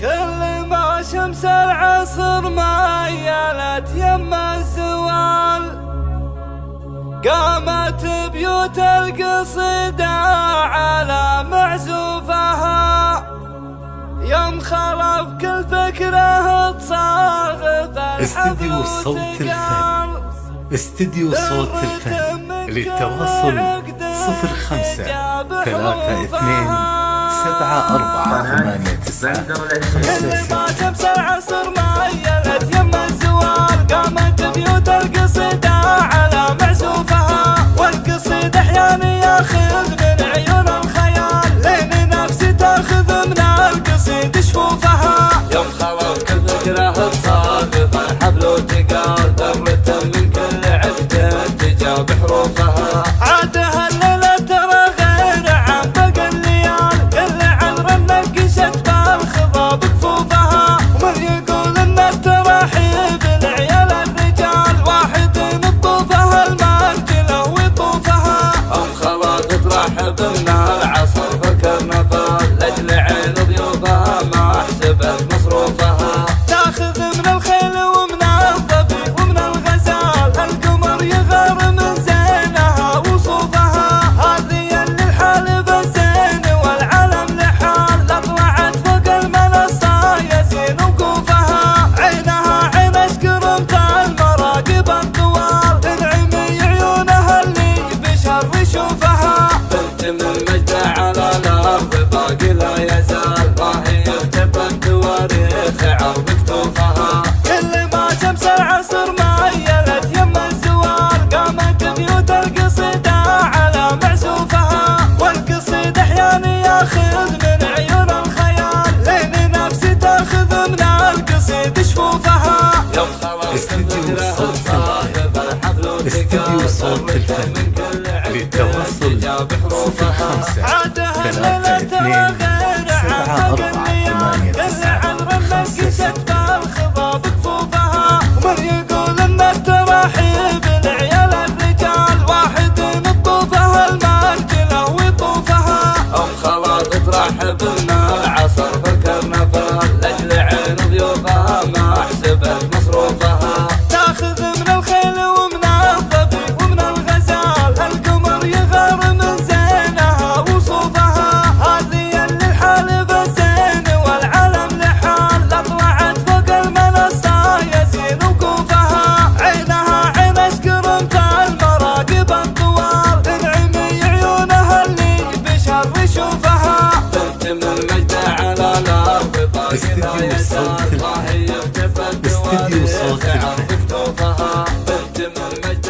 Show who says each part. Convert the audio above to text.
Speaker 1: كل ما شمس العصر ميلت يم الزوال قامت بيوت القصيدة على معزوفها يوم خلف كل فكره تصاغف
Speaker 2: استديو صوت الفن. استديو صوت الفن للتواصل 05 32 74 89.
Speaker 1: كل ما شمس العصر ميلت يم الزوال قامت بيوت القصيدة على معزوفها والقصيد احيانا ياخذ من عيون الخيال لين نفسي تاخذ من القصيد شفوفها يوم خلف كل فكره تصاغف الحبل وتقال ذرة من كل عقد تجاب حروفها عادها الليلة ترى غير عن باقي الليال كل عذر نقشت بالخضاب كفوفها ومن يقول ان التراحيب العيال الرجال واحد نطوفها المرجله ويطوفها ام خلاص ترحب من العصر فكر نفال لاجل عين ضيوفها ما حسبت مصروفها تاخذ من الخيل ومن الظبي ومن الغزال القمر يغار من زينها وصوفها هذه اللي الحال بالزين والعلم لحال اطلعت فوق المنصه يزين وقوفها عينها عين اشكرمت المراقب الطوال تنعمي عيونها اللي بشر يشوفها بنت من مجد على الارض باقي لا يزال ما هي ارتبت تواريخ عرض كتوفها كل ما شمس العصر ميلت يم الزوال قامت بيوت القصيدة على معزوفها والقصيد احيانا ياخذ من عيون الخيال لين نفسي تاخذ من القصيد شفوفها يوم خلاص
Speaker 2: استديو صوت الفن. استديو صوت الفن للتواصل 05 32 74 89.
Speaker 1: بالخضاب كفوفها ومن يقول ان التراحيب العيال الرجال واحد نطوفها المرجله ويطوفها ام خلاص ترحب من العصر فكر نفال لاجل عين ضيوفها ما حسبت مصروفها تاخذ من الخيل ومن الظبي ومن الغزال القمر يغار من زينها وصوفها هذه اللي الحال بالزين والعلم لحال اطلعت فوق المنصه يزين وقوفها عينها عين اشكرمت المراقب الطوال تنعمي عيونها اللي بشر يشوفها بنت من مجد على الارض باقي لا يزال ما هي ارتبت
Speaker 2: استديو صوت
Speaker 1: تواريخ عرض
Speaker 2: الفن.
Speaker 1: كتوفها بنت من مجد